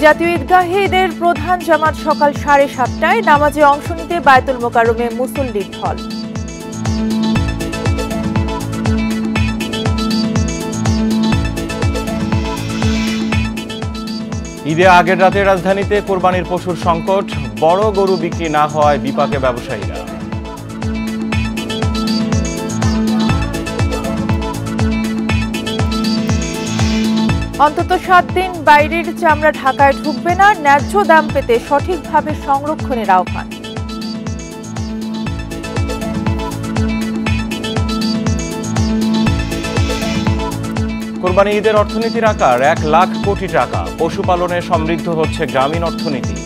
জাতীয় ঈদগাহে ঈদের প্রধান জামাত সকাল 7:30টায় নামাজে অংশ নিতে বায়তুল মোকাররমে মুসল্লির ঢল। ঈদে আগের রাতে রাজধানীতে কোরবানির পশুর সংকট, বড় গরু বিক্রি না হওয়ায় বিপাকে ব্যবসায়ীরা। অন্তত 7 দিন বাইরের চামড়া ঢাকায় ঢুকবে না, ন্যায্য দাম পেতে সঠিকভাবে সংরক্ষণের আহ্বান। কোরবানি ঈদের অর্থনীতির আকার 1 লাখ কোটি টাকা, পশুপালনে সমৃদ্ধ হচ্ছে গ্রামীণ অর্থনীতি।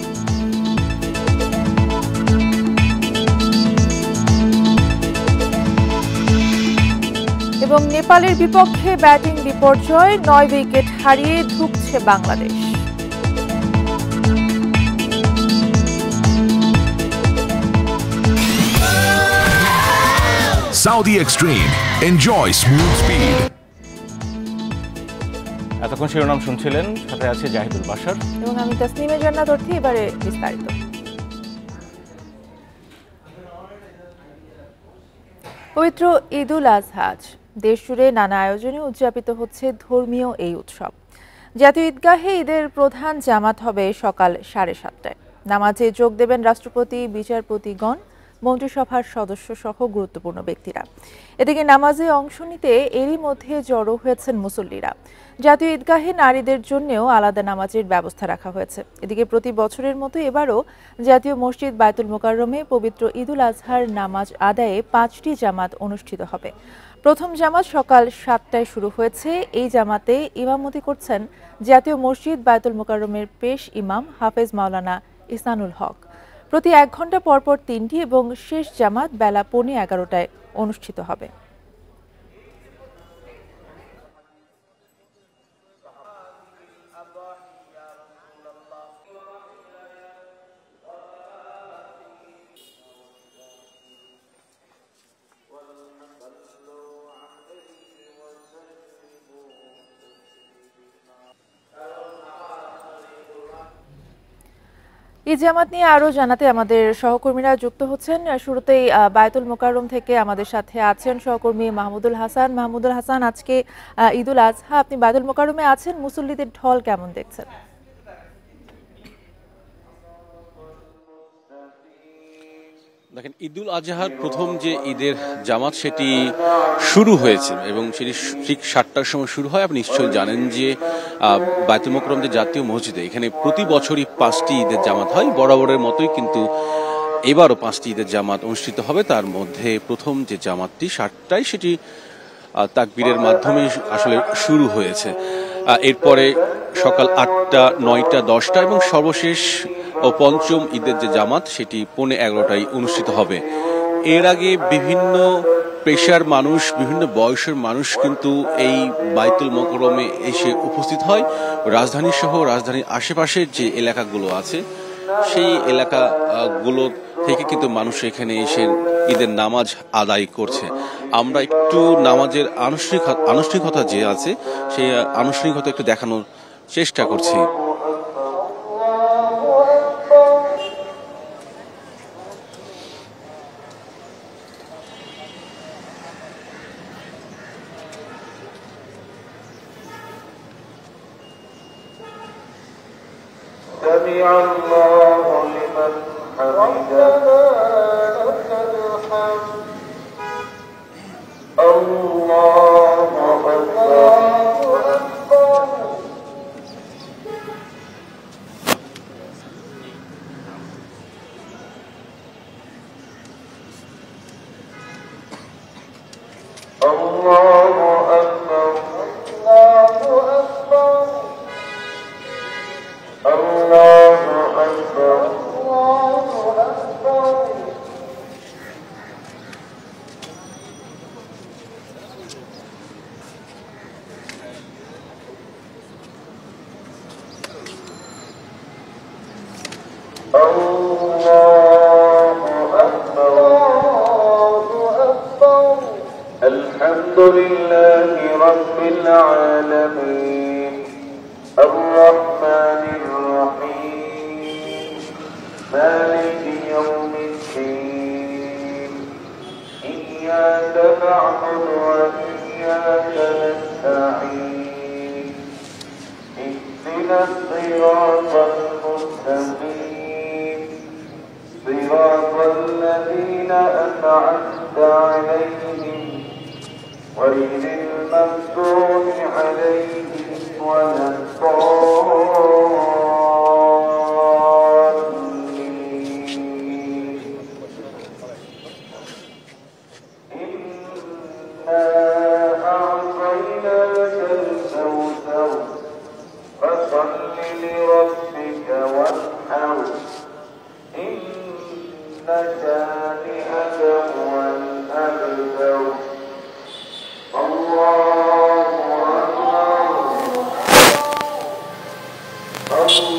এবং নেপালের বিপক্ষে ব্যাটিং বিপর্যয়, 9 উইকেট হারিয়ে ধুঁকছে Bangladesh. Saudi Extreme. Enjoy smooth speed. এতক্ষণ শিরোনাম শুনছিলেন, সাথে আছে জাহিদুল বাশার এবং আমি তাসনিমা জান্নাত অর্থী। এবারে বিস্তারিত। পবিত্র ঈদুল আজহা দেশ জুড়ে নানা আয়োজনে উদযাপিত হচ্ছে ধর্মীয় এই উৎসব। জাতীয় ঈদগাহে ঈদের প্রধান জামাত হবে সকাল 7:30টায়। নামাজে যোগ দেবেন রাষ্ট্রপতি, বিচারপতিগণ, মন্ত্রিসভার সদস্য সহ গুরুত্বপূর্ণ ব্যক্তিরা। এদিকে নামাজে অংশ নিতে এরই মধ্যে জড়ো হয়েছেন মুসল্লিরা। জাতীয় ঈদগাহে নারীদের জন্যও আলাদা নামাজের ব্যবস্থা রাখা হয়েছে। এদিকে প্রতি বছরের মতো এবারও জাতীয় মসজিদ বায়তুল মোকাররমে পবিত্র ঈদুল আজহার নামাজ আদায়ে 5টি জামাত অনুষ্ঠিত হবে। প্রথম জামাত সকাল 7টায় শুরু হয়েছে। এই জামাতে ইমামতি করছেন জাতীয় মসজিদ বায়তুল মোকাররমের পেশ ইমাম হাফেজ মাওলানা ইহসানুল হক। প্রতি 1 ঘন্টা পরপর 3টি এবং শেষ জামাত বেলা 11:15টায় অনুষ্ঠিত হবে। এই জামাত নিয়ে আরো জানাতে আমাদের সহকর্মীরা যুক্ত হচ্ছেন। শুরুতেই বায়তুল মোকাররম থেকে আমাদের সাথে আছেন সহকর্মী মাহমুদুল হাসান। মাহমুদুল হাসান, আজকে ঈদুল আজহা, আপনি বায়তুল মোকাররমে আছেন, মুসল্লিদের ঢল কেমন দেখছেন? দেখেন, ঈদুল আজহার প্রথম যে ঈদের জামাত সেটি শুরু হয়েছে এবং সেটি ঠিক 7টার সময় শুরু হয়। আপনি নিশ্চয়ই জানেন যে বায়তুল মোকাররম যে জাতীয় মসজিদে, এখানে প্রতি বছরই 5টি ঈদের জামাত হয়। বরাবরের মতোই কিন্তু এবারও 5টি ঈদের জামাত অনুষ্ঠিত হবে। তার মধ্যে প্রথম যে জামাতটি 7টায়, সেটি তাকবীরের মাধ্যমে আসলে শুরু হয়েছে। এরপরে সকাল 8টা, 9টা, 10টা এবং সর্বশেষ ও পঞ্চম ঈদের যে জামাত সেটি 11:15টায় অনুষ্ঠিত হবে। এর আগে বিভিন্ন পেশার মানুষ, বিভিন্ন বয়সের মানুষ কিন্তু এই বায়তুল মোকাররমে এসে উপস্থিত হয়। রাজধানী সহ রাজধানীর আশেপাশের যে এলাকাগুলো আছে সেই এলাকাগুলো থেকে কিন্তু মানুষ এখানে এসে ঈদের নামাজ আদায় করছে। আমরা একটু নামাজের আনুষ্ঠানিকতা যে আছে সেই আনুষ্ঠানিকতা একটু দেখানোর চেষ্টা করছি। الحمد لله رب العالمين الرحمن الرحيم مالك يوم الدين إياك نعبد وإياك نستعين اهدنا الصراط المستقيم صراط الذين أنعمت عليهم غير المغضوب عليهم ولا الضالين إنا أعطيناك الكوثر فصل لربك وانحر إن شانئك هو الأبتر الله أكبر الله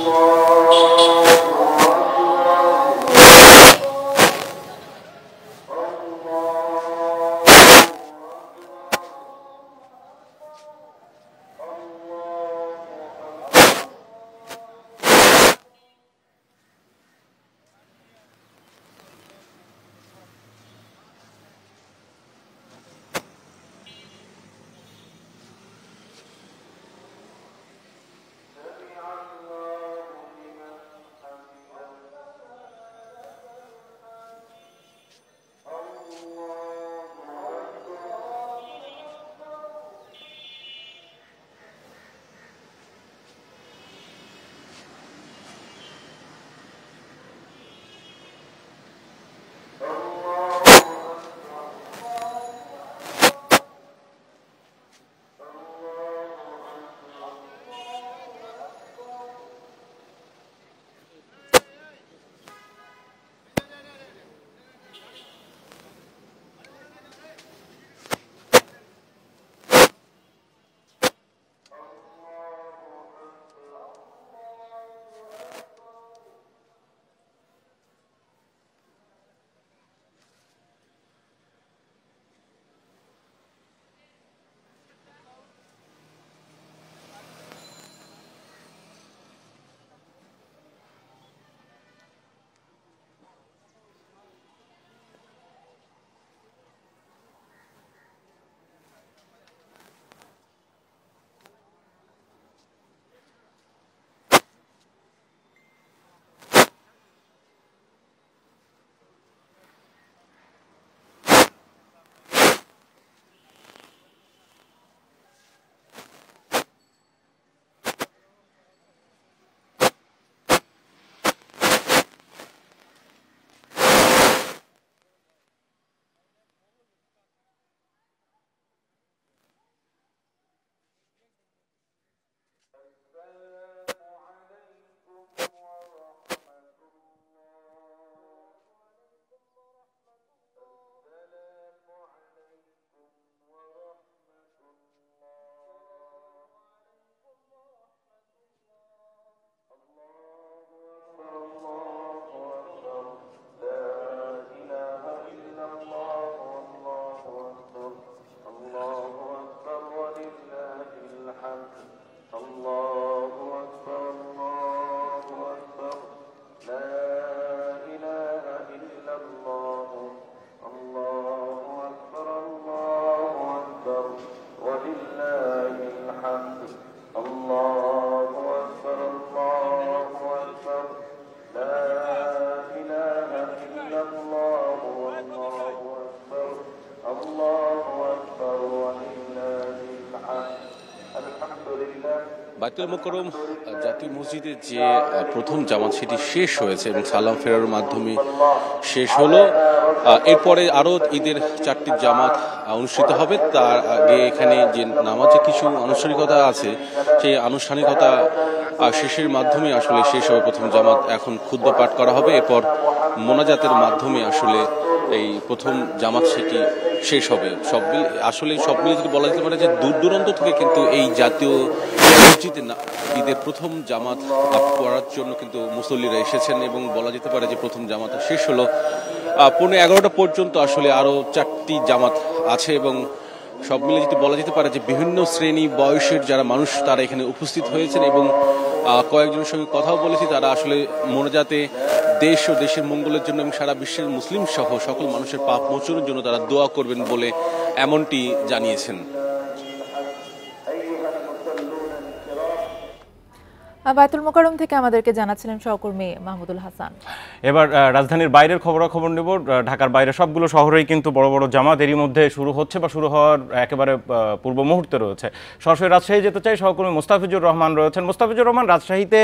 বাইতুল মোকাররম জাতীয় মসজিদের যে প্রথম জামাত সেটি শেষ হয়েছে এবং সালাম ফেরার মাধ্যমে শেষ হলো। এরপরে আরও ঈদের 4টি জামাত অনুষ্ঠিত হবে। তার আগে এখানে যে নামাজের কিছু আনুষ্ঠানিকতা আছে সেই আনুষ্ঠানিকতা শেষের মাধ্যমে আসলে শেষ হবে প্রথম জামাত। এখন খুতবা পাঠ করা হবে, এরপর মোনাজাতের মাধ্যমে আসলে এই প্রথম জামাত সেটি শেষ হবে। আসলে সব মিলে যদি বলা যেতে পারে যে দূর দূরান্ত থেকে কিন্তু এই জাতীয় মসজিদে ঈদের প্রথম জামাত পড়ার জন্য কিন্তু মুসল্লিরা এসেছেন এবং বলা যেতে পারে যে প্রথম জামাত শেষ হলো। 11:15 পর্যন্ত আসলে আরও 4টি জামাত আছে এবং সব মিলে যদি বলা যেতে পারে যে বিভিন্ন শ্রেণী বয়সের যারা মানুষ তারা এখানে উপস্থিত হয়েছেন এবং কয়েকজনের সঙ্গে কথাও বলেছি, তারা আসলে মোনাজাতে দেশ ও দেশের মঙ্গলের জন্য এবং সারা বিশ্বের মুসলিম সহ সকল মানুষের পাপ মোচনের জন্য তারা দোয়া করবেন বলে এমনটি জানিয়েছেন। বায়তুল মোকাররম থেকে আমাদেরকে জানাচ্ছিলেন সহকর্মী মাহমুদুল হাসান। এবার রাজধানীর বাইরের খবরাখবর নেব। ঢাকার বাইরে সবগুলো শহরেই কিন্তু বড় বড় জামাত এরই মধ্যে শুরু হচ্ছে বা শুরু হওয়ার একেবারে পূর্ব মুহূর্তে রয়েছে। সরাসরি রাজশাহী যেতে চাই, সহকর্মী মোস্তাফিজুর রহমান রয়েছেন। মোস্তাফিজুর রহমান, রাজশাহীতে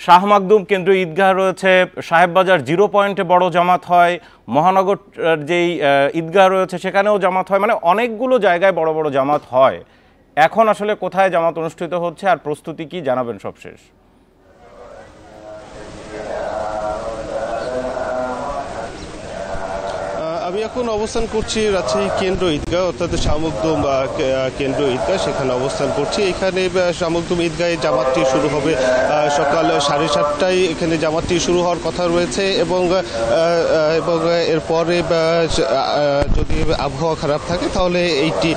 শাহ মাকদুম কেন্দ্রীয় ঈদগাহ রয়েছে, সাহেববাজার 0 পয়েন্টে বড় জামাত হয়, মহানগর যেই ঈদগাহ রয়েছে সেখানেও জামাত হয়, মানে অনেকগুলো জায়গায় বড় বড় জামাত হয়। এখন আসলে কোথায় জামাত অনুষ্ঠিত হচ্ছে আর প্রস্তুতি কি জানাবেন সবশেষ? আমি এখন অবস্থান করছি রাজশাহী কেন্দ্র ঈদগাহ, অর্থাৎ শাহ মাকদুম কেন্দ্র ঈদগাহ, সেখানে অবস্থান করছি। এখানে শাহ মাকদুম ঈদগাহে জামাতটি শুরু হবে সকাল 7:30টায়। এখানে জামাতটি শুরু হওয়ার কথা রয়েছে এবং এরপরে যদি আবহাওয়া খারাপ থাকে তাহলে এইটি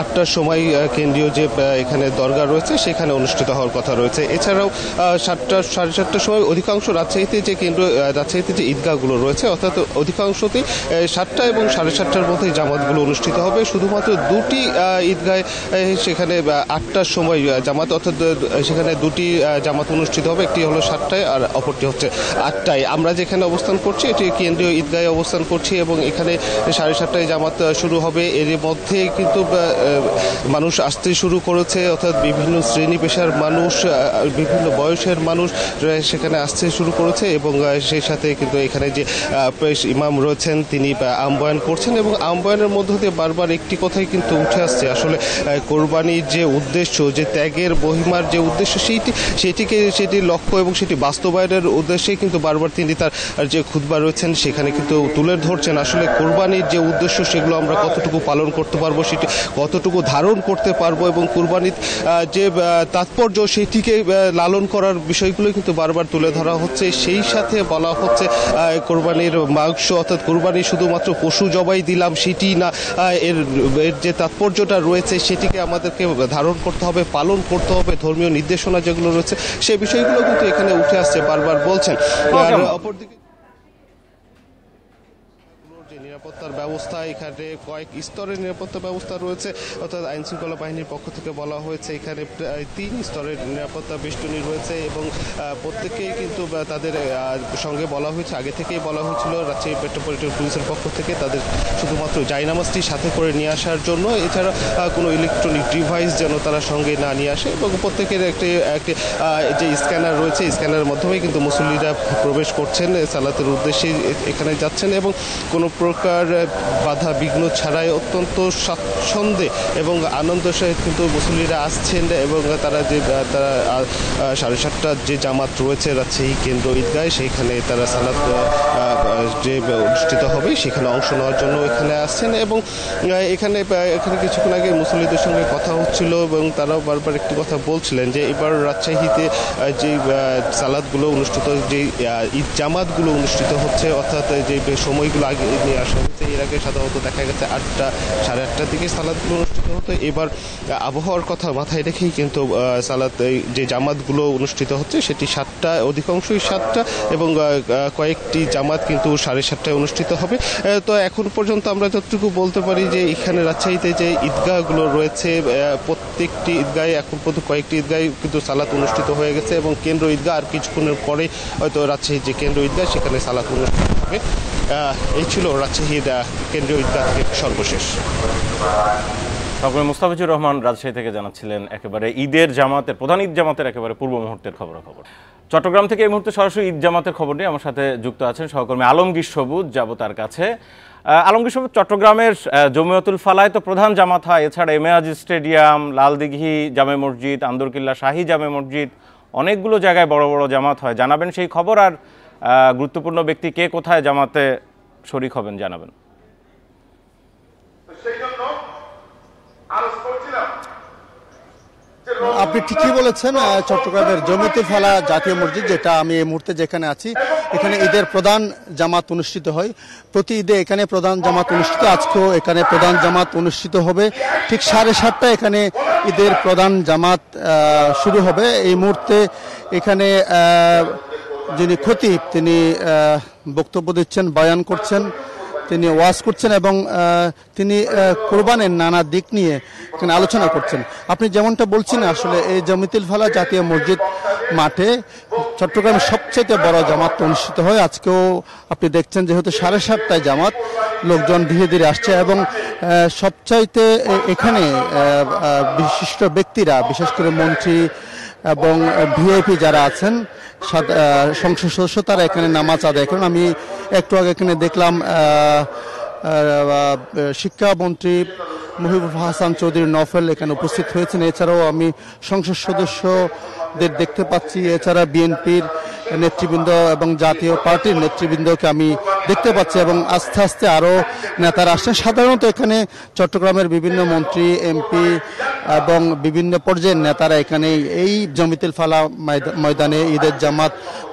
8টার সময় কেন্দ্রীয় যে এখানে দরগা রয়েছে সেখানে অনুষ্ঠিত হওয়ার কথা রয়েছে। এছাড়াও 7:30টার সময় অধিকাংশ রাজশাহীতে যে ঈদগাহগুলো রয়েছে অর্থাৎ অধিকাংশতেই 7টা এবং 7:30টার মধ্যে জামাতগুলো অনুষ্ঠিত হবে। শুধুমাত্র দুটি ঈদগাহে সেখানে 8টার সময় জামাত, অর্থাৎ সেখানে দুটি জামাত অনুষ্ঠিত হবে, একটি হলো 7টায় আর অপরটি হচ্ছে 8টায়। আমরা যেখানে অবস্থান করছি এটি কেন্দ্রীয় ঈদগাহে অবস্থান করছি এবং এখানে 7:30টায় জামাত শুরু হবে। এর মধ্যে কিন্তু মানুষ আসতে শুরু করেছে, অর্থাৎ বিভিন্ন শ্রেণী পেশার মানুষ, বিভিন্ন বয়সের মানুষ সেখানে আসতে শুরু করেছে এবং সেই সাথে কিন্তু এখানে যে ইমাম রয়েছেন তিনি আহ্বান করছেন এবং আহ্বানের মধ্য দিয়ে বারবার একটি কথাই কিন্তু উঠে আসছে, আসলে কোরবানির যে উদ্দেশ্য, যে ত্যাগের মহিমার যে উদ্দেশ্য সেটি লক্ষ্য এবং সেটি বাস্তবায়নের উদ্দেশ্যেই কিন্তু বারবার তিনি তার যে খুতবা রয়েছেন সেখানে কিন্তু তুলে ধরছেন। আসলে কোরবানির যে উদ্দেশ্য সেগুলো আমরা কতটুকু পালন করতে পারবো, সেটি কতটুকু ধারণ করতে পারবো এবং কোরবানির যে তাৎপর্য সেটিকে লালন করার বিষয়গুলো কিন্তু বারবার তুলে ধরা হচ্ছে। সেই সাথে বলা হচ্ছে কোরবানির মাংস, অর্থাৎ কোরবানি শুধুমাত্র পশু জবাই দিলাম সেটি না, এর যে তাৎপর্যটা রয়েছে সেটিকে আমাদেরকে ধারণ করতে হবে, পালন করতে হবে। ধর্মীয় নির্দেশনা যেগুলো রয়েছে সেই বিষয়গুলো কিন্তু এখানে উঠে আসছে, বারবার বলছেন। আর অপরদিকে নিরাপত্তার ব্যবস্থা, এখানে কয়েক স্তরের নিরাপত্তা ব্যবস্থা রয়েছে, অর্থাৎ আইন শৃঙ্খলা বাহিনীর পক্ষ থেকে বলা হয়েছে এখানে 3 স্তরের নিরাপত্তা বেষ্টনী রয়েছে এবং প্রত্যেকেই কিন্তু তাদের সঙ্গে বলা হয়েছে, আগে থেকেই বলা হয়েছিল রাজশাহী মেট্রোপলিটন পুলিশের পক্ষ থেকে তাদের শুধুমাত্র জায়নামাজটি সাথে করে নিয়ে আসার জন্য, এছাড়া কোনো ইলেকট্রনিক ডিভাইস যেন তারা সঙ্গে না নিয়ে আসে এবং প্রত্যেকের একটি যে স্ক্যানার রয়েছে স্ক্যানারের মাধ্যমে কিন্তু মুসল্লিরা প্রবেশ করছেন, সালাতের উদ্দেশ্যে এখানে যাচ্ছেন এবং কোনো প্রকার বাধা বিঘ্ন ছাড়াই অত্যন্ত স্বাচ্ছন্দ্যে এবং আনন্দের সহিত কিন্তু মুসল্লিরা আসছেন এবং তারা 7:30টার যে জামাত রয়েছে রাজশাহী কেন্দ্র ঈদগাহে সেইখানে তারা সালাত যে অনুষ্ঠিত হবে সেখানে অংশ নেওয়ার জন্য এখানে আসছেন এবং এখানে কিছুক্ষণ আগে মুসল্লিদের সঙ্গে কথা হচ্ছিল এবং তারাও বারবার একটি কথা বলছিলেন যে এবার রাজশাহীতে যে সালাতগুলো অনুষ্ঠিত, যে ঈদ জামাতগুলো অনুষ্ঠিত হচ্ছে, অর্থাৎ যে সময়গুলো আগে নিয়ে আসা হচ্ছে, এর আগে সাধারণত দেখা গেছে 8টা, 8:30টার দিকে সালাতগুলো অনুষ্ঠিত হতো। এবার আবহাওয়ার কথা মাথায় রেখেই কিন্তু সালাত যে জামাতগুলো অনুষ্ঠিত হচ্ছে সেটি 7টা, অধিকাংশই 7টা এবং কয়েকটি জামাত কিন্তু 7:30টায় অনুষ্ঠিত হবে। তো এখন পর্যন্ত আমরা যতটুকু বলতে পারি যে এখানে রাজশাহীতে যে ঈদগাহগুলো রয়েছে প্রত্যেকটি ঈদগাহে এখন পর্যন্ত কয়েকটি ঈদগাহে কিন্তু সালাত অনুষ্ঠিত হয়ে গেছে এবং কেন্দ্র ঈদগাহ আর কিছুক্ষণের পরে হয়তো রাজশাহীর যে কেন্দ্র ঈদগাহ সেখানে সালাত অনুষ্ঠিত হবে। এই ছিল রাজশাহীর কেন্দ্রীয় ঈদগাহ থেকে সর্বশেষ। মুস্তাফিজুর রহমান রাজশাহী থেকে জানাচ্ছিলেন একেবারে ঈদের জামাতের, প্রধান ঈদ জামাতের একেবারে পূর্ব মুহূর্তের খবরাখবর। চট্টগ্রাম থেকে এই মুহূর্তে সরাসরি ঈদ জামাতের খবর নিয়ে আমার সাথে যুক্ত আছেন সহকর্মী আলমগীর সবুজ, যাব তার কাছে। আলমগীর সবুজ, চট্টগ্রামের জমিয়তুল ফালায় তো প্রধান জামাত হয়, এছাড়া এমএআজ স্টেডিয়াম, লালদিঘি জামে মসজিদ, আন্দরকিল্লা শাহী জামে মসজিদ, অনেকগুলো জায়গায় বড় বড় জামাত হয়। জানাবেন সেই খবর আর গুরুত্বপূর্ণ ব্যক্তি কে কোথায় জামাতে শরীক হবেন জানাবেন। আপনি ঠিকই বলেছেন, চট্টগ্রামের জমিয়তুল ফালাহ জাতীয় মসজিদ, যেটা আমি এই মুহূর্তে যেখানে আছি, এখানে ঈদের প্রধান জামাত অনুষ্ঠিত হয়। প্রতি ঈদে এখানে প্রধান জামাত অনুষ্ঠিত, আজকেও এখানে প্রধান জামাত অনুষ্ঠিত হবে। ঠিক 7:30টায় এখানে ঈদের প্রধান জামাত শুরু হবে। এই মুহূর্তে এখানে যিনি খতিব তিনি বক্তব্য দিচ্ছেন, বয়ান করছেন, তিনি ওয়াজ করছেন এবং তিনি কোরবানের নানা দিক নিয়ে এখানে আলোচনা করছেন। আপনি যেমনটা বলছেন, আসলে এই জমিতুল ফালা জাতীয় মসজিদ মাঠে চট্টগ্রামের সবচেয়ে বড় জামাত অনুষ্ঠিত হয়। আজকেও আপনি দেখছেন যেহেতু 7:30টায় জামাত, লোকজন ধীরে ধীরে আসছে এবং সবচাইতে এখানে বিশিষ্ট ব্যক্তিরা, বিশেষ করে মন্ত্রী এবং ভিআইপি যারা আছেন, সংসদ সদস্য, তারা এখানে নামাজ আদায় করেন। আমি একটু আগে এখানে দেখলাম শিক্ষামন্ত্রী মুহিবুল হাসান চৌধুরী নফেল এখানে উপস্থিত হয়েছেন। এছাড়াও আমি সংসদ সদস্যদের দেখতে পাচ্ছি, এছাড়া বিএনপির নেতৃবৃন্দ এবং জাতীয় পার্টির নেতৃবৃন্দকে আমি দেখতে পাচ্ছি এবং আস্তে আস্তে আরও নেতারা আসছেন। সাধারণত এখানে চট্টগ্রামের বিভিন্ন মন্ত্রী, এমপি এবং বিভিন্ন পর্যায়ের নেতারা এখানে এই জমিতুল ফালা ময়দানে ঈদের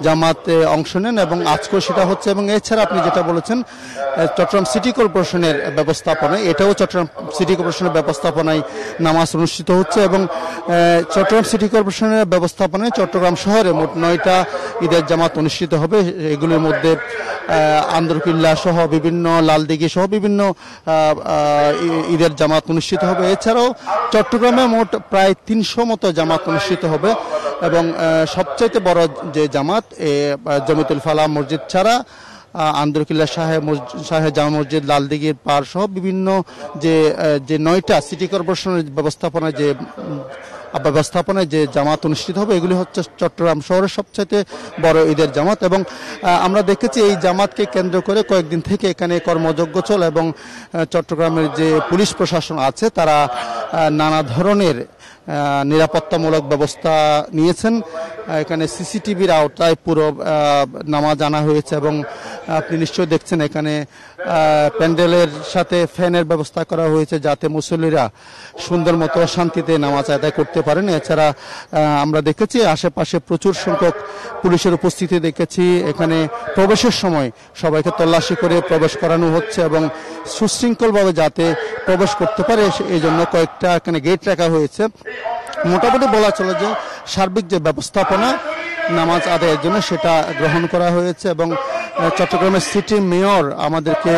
জামাতে অংশ নেন এবং আজকেও সেটা হচ্ছে। এবং এছাড়া আপনি যেটা বলেছেন চট্টগ্রাম সিটি কর্পোরেশনের ব্যবস্থাপনায়, এটাও চট্টগ্রাম সিটি কর্পোরেশনের ব্যবস্থাপনায় নামাজ অনুষ্ঠিত হচ্ছে এবং চট্টগ্রাম সিটি কর্পোরেশনের ব্যবস্থাপনায় চট্টগ্রাম শহরে মোট 9টা ঈদের জামাত অনুষ্ঠিত হবে। এগুলির মধ্যে আন্দরকিল্লা সহ বিভিন্ন, লালদিঘি সহ বিভিন্ন ঈদের জামাত অনুষ্ঠিত হবে। এছাড়াও চট্টগ্রামে মোট প্রায় 300 মতো জামাত অনুষ্ঠিত হবে এবং সবচাইতে বড় যে জামাত জমিতুল ফালা মসজিদ ছাড়া আন্দরকিল্লা শাহে জামা মসজিদ, লালদিঘির পার সহ বিভিন্ন যে 9টা সিটি কর্পোরেশনের ব্যবস্থাপনায় যে জামাত অনুষ্ঠিত হবে, এগুলি হচ্ছে চট্টগ্রাম শহরের সবচেয়ে বড় ঈদের জামাত। এবং আমরা দেখেছি এই জামাতকে কেন্দ্র করে কয়েকদিন থেকে এখানে কর্মযজ্ঞ চলে এবং চট্টগ্রামের যে পুলিশ প্রশাসন আছে তারা নানা ধরনের নিরাপত্তামূলক ব্যবস্থা নিয়েছেন। এখানে সিসিটিভির আওতায় পুরো নামাজ আনা হয়েছে এবং আপনি নিশ্চয়ই দেখছেন এখানে প্যান্ডেলের সাথে ফ্যানের ব্যবস্থা করা হয়েছে যাতে মুসল্লিরা সুন্দর মতো শান্তিতে নামাজ আদায় করতে পারেন। এছাড়া আমরা দেখেছি আশেপাশে প্রচুর সংখ্যক পুলিশের উপস্থিতি দেখেছি। এখানে প্রবেশের সময় সবাইকে তল্লাশি করে প্রবেশ করানো হচ্ছে এবং সুশৃঙ্খলভাবে যাতে প্রবেশ করতে পারে এই জন্য কয়েকটা এখানে গেট রাখা হয়েছে। মোটামুটি বলা চলে যে সার্বিক যে ব্যবস্থাপনা নামাজ আদায়ের জন্য সেটা গ্রহণ করা হয়েছে এবং চট্টগ্রামের সিটি মেয়র আমাদেরকে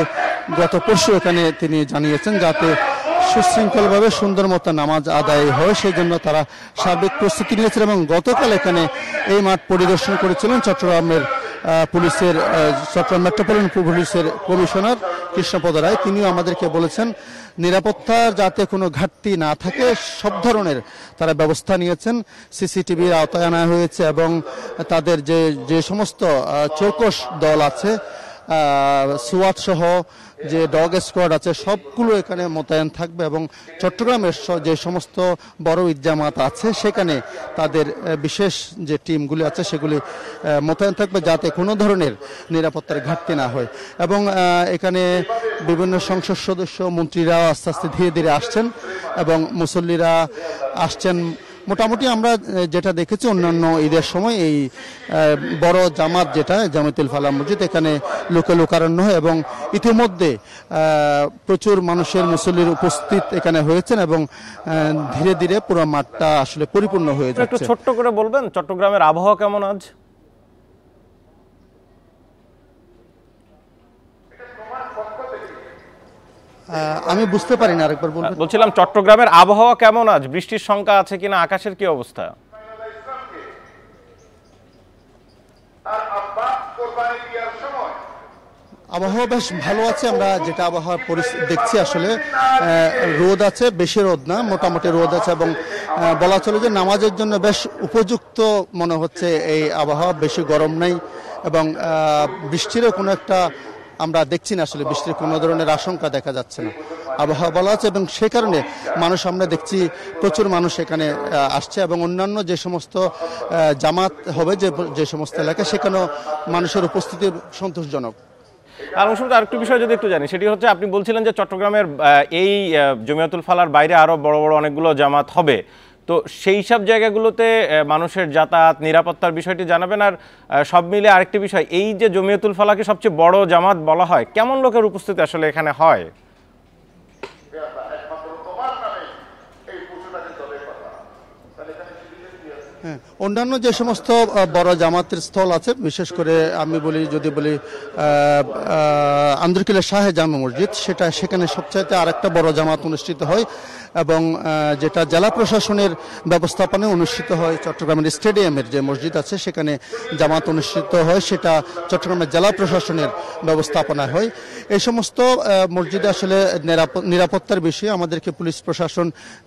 গত পরশু এখানে তিনি জানিয়েছেন যাতে সুশৃঙ্খলভাবে সুন্দর মতো নামাজ আদায় হয়, সেই জন্য তারা সার্বিক প্রস্তুতি নিয়েছেন। এবং গতকাল এখানে এই মাঠ পরিদর্শন করেছিলেন চট্টগ্রামের চট্টগ্রাম মেট্রোপলিটন পুলিশের কমিশনার কৃষ্ণপদ রায়। তিনিও আমাদেরকে বলেছেন নিরাপত্তার যাতে কোনো ঘাটতি না থাকে সব ধরনের তারা ব্যবস্থা নিয়েছেন। সিসিটিভির আওতায় আনা হয়েছে এবং তাদের যে সমস্ত চৌকস দল আছে, সোয়াট সহ যে ডগ স্কোয়াড আছে, সবগুলো এখানে মোতায়েন থাকবে এবং চট্টগ্রামের যে সমস্ত বড় ঈদ জামাত আছে সেখানে তাদের বিশেষ যে টিমগুলি আছে সেগুলি মোতায়েন থাকবে যাতে কোনো ধরনের নিরাপত্তার ঘাটতি না হয়। এবং এখানে বিভিন্ন সংসদ সদস্য, মন্ত্রীরাও আস্তে আস্তে ধীরে ধীরে আসছেন এবং মুসল্লিরা আসছেন। মোটামুটি আমরা যেটা দেখেছি অন্যান্য ঈদের সময় এই বড় জামাত যেটা জামিতুল ফালা মসজিদ, এখানে লোকে লোকারণ্য হয় এবং ইতিমধ্যে প্রচুর মানুষের মুসল্লির উপস্থিত এখানে হয়েছেন এবং ধীরে ধীরে পুরো মাঠটা আসলে পরিপূর্ণ হয়ে যাচ্ছে। একটু ছোট্ট করে বলবেন চট্টগ্রামের আবহাওয়া কেমন আজ? আমি বুঝতে পারি না, আরেকবার বলবেন? বলছিলাম চট্টগ্রামের আবহাওয়া কেমন আজ? বৃষ্টির শঙ্কা আছে কিনা? আকাশের কি অবস্থা? আবহাওয়া বেশ ভালো আছে। আমরা যেটা আবহাওয়ার পরিস্থিতি দেখছি আসলে রোদ আছে, বেশি রোদ না, মোটামুটি রোদ আছে এবং বলা চলে যে নামাজের জন্য বেশ উপযুক্ত মনে হচ্ছে এই আবহাওয়া। বেশি গরম নাই এবং বৃষ্টিরও কোনো একটা আমরা দেখছি না, আসলে বৃষ্টির কোনো ধরনের আশঙ্কা দেখা যাচ্ছে না। আবহাওয়া ভালো আছে এবং সে কারণে মানুষ, আমরা দেখছি প্রচুর মানুষ এখানে আসছে এবং অন্যান্য যে সমস্ত জামাত হবে যে সমস্ত এলাকায় সেখানেও মানুষের উপস্থিতি সন্তোষজনক। আরেকটু বিষয় যদি একটু জানি, সেটি হচ্ছে আপনি বলছিলেন যে চট্টগ্রামের এই জমিয়াতুল ফালার বাইরে আরো বড় বড় অনেকগুলো জামাত হবে, তো সেই সব জায়গাগুলোতে মানুষের যাতায়াত, নিরাপত্তার বিষয়টি জানাবেন। আর সব মিলে আরেকটি বিষয়, এই যে জমিয়াতুল ফালাকে সবচেয়ে বড় জামাত বলা হয়, কেমন লোকের উপস্থিতি আসলে এখানে হয়? হ্যাঁ, অন্যান্য যে সমস্ত বড় জামাতের স্থল আছে, বিশেষ করে আমি যদি বলি আন্দরকিল্লা শাহে জামে মসজিদ, সেখানে সবচাইতে আরেকটা বড় জামাত অনুষ্ঠিত হয় এবং যেটা জেলা প্রশাসনের ব্যবস্থাপনায় অনুষ্ঠিত হয়। চট্টগ্রামের স্টেডিয়ামের যে মসজিদ আছে সেখানে জামাত অনুষ্ঠিত হয়, সেটা চট্টগ্রামের জেলা প্রশাসনের ব্যবস্থাপনায় হয়। এই সমস্ত মসজিদে আসলে নিরাপত্তার বিষয়ে আমাদেরকে পুলিশ প্রশাসন,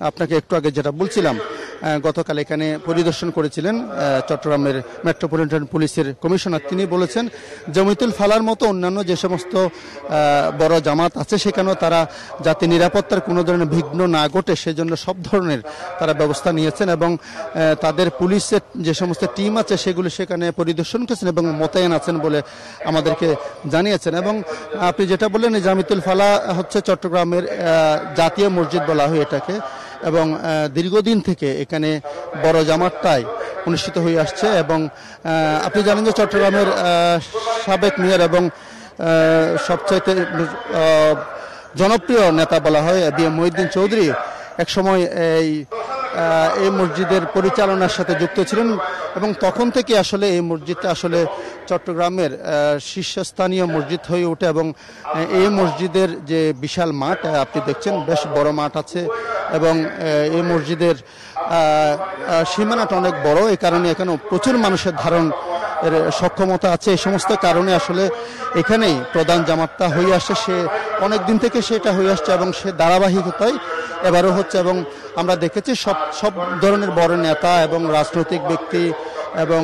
আপনাকে একটু আগে যেটা বলছিলাম, গতকাল এখানে পরিদর্শন করেছিলেন চট্টগ্রামের মেট্রোপলিটন পুলিশের কমিশনার। তিনি বলেছেন জমিতুল ফালার মতো অন্যান্য যে সমস্ত বড় জামাত আছে সেখানেও তারা যাতে নিরাপত্তার কোনো ধরনের বিঘ্ন না ঘটে সেজন্য সব ধরনের তারা ব্যবস্থা নিয়েছেন এবং তাদের পুলিশের যে সমস্ত টিম আছে সেগুলো সেখানে পরিদর্শন করেছেন এবং মোতায়েন আছেন বলে আমাদেরকে জানিয়েছেন। এবং আপনি যেটা বললেন, জামিতুল ফালা হচ্ছে চট্টগ্রামের জাতীয় মসজিদ বলা হয় এটাকে, এবং দীর্ঘদিন থেকে এখানে বড় জামাতটাই অনুষ্ঠিত হয়ে আসছে। এবং আপনি জানেন যে চট্টগ্রামের সাবেক মেয়র এবং সবচাইতে জনপ্রিয় নেতা বলা হয় বিএম মহিউদ্দিন চৌধুরী একসময় এই মসজিদের পরিচালনার সাথে যুক্ত ছিলেন এবং তখন থেকে আসলে এই মসজিদটা আসলে চট্টগ্রামের শীর্ষস্থানীয় মসজিদ হয়ে ওঠে। এবং এই মসজিদের যে বিশাল মাঠ আপনি দেখছেন, বেশ বড় মাঠ আছে এবং এই মসজিদের সীমানাটা অনেক বড়, এই কারণে এখানে প্রচুর মানুষের ধারণ এর সক্ষমতা আছে। এই সমস্ত কারণে আসলে এখানেই প্রধান জামাতটা হয়ে আসছে, সে অনেক দিন থেকে সেটা হয়ে আসছে এবং সে ধারাবাহিকতায় এবারও হচ্ছে। এবং আমরা দেখেছি সব ধরনের বড় নেতা এবং রাজনৈতিক ব্যক্তি এবং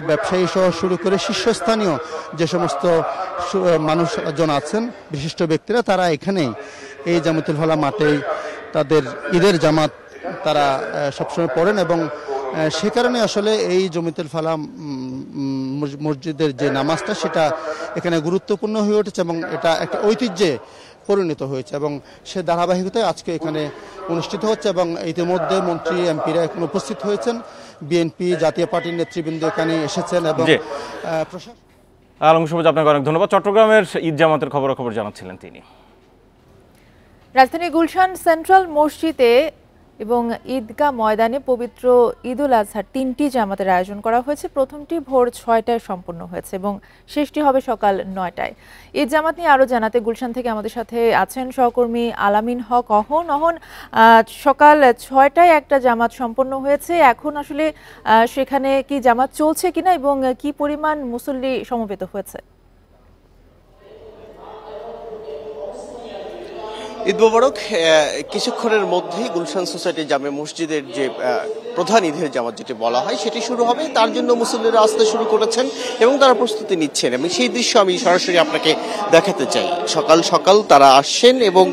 ব্যবসায়ী সহ শুরু করে শীর্ষস্থানীয় যে সমস্ত মানুষজন আছেন, বিশিষ্ট ব্যক্তিরা, তারা এখানেই এই জামিতুল ফালা মাঠেই তাদের ঈদের জামাত তারা সবসময় পড়েন এবং সে কারণে আসলে এই জামিতুল ফালা মসজিদের যে নামাজটা সেটা এখানে গুরুত্বপূর্ণ হয়ে উঠেছে এবং এটা একটা ঐতিহ্যে পরিণত হয়েছে এবং সে ধারাবাহিকতায় আজকে এখানে অনুষ্ঠিত হচ্ছে। এবং ইতিমধ্যে মন্ত্রী এমপিরা এখন উপস্থিত হয়েছেন, বিএনপি জাতীয় পার্টির নেতৃবৃন্দ এখানে এসেছেন এবং আলম সবুজ, আপনাকে অনেক ধন্যবাদ। চট্টগ্রামের ঈদ জামাতের খবরাখবর জানাচ্ছিলেন তিনি। রাজধানী গুলশান সেন্ট্রাল মসজিদে এবং ঈদগাহ ময়দানে পবিত্র ঈদুল আজহার 3টি জামাতের আয়োজন করা হয়েছে। প্রথমটি ভোর 6টায় সম্পন্ন হয়েছে এবং শেষটি হবে সকাল 9টায়। ঈদ জামাত নিয়ে আরও জানাতে গুলশান থেকে আমাদের সাথে আছেন সহকর্মী আলামিন হক অহন। সকাল 6টায় একটা জামাত সম্পন্ন হয়েছে, এখন আসলে সেখানে কি জামাত চলছে কিনা এবং কি পরিমাণ মুসল্লি সমবেত হয়েছে? ঈদ মোবারক। কিছুক্ষণের মধ্যেই গুলশান সোসাইটি জামে মসজিদের যে প্রধান ঈদের জামাত যেটি বলা হয় সেটি শুরু হবে, তার জন্য মুসল্লিরা আসতে শুরু করেছেন এবং তারা প্রস্তুতি নিচ্ছেন এবং সেই দৃশ্য আমি সরাসরি আপনাকে দেখাতে চাই। সকাল সকাল তারা আসছেন এবং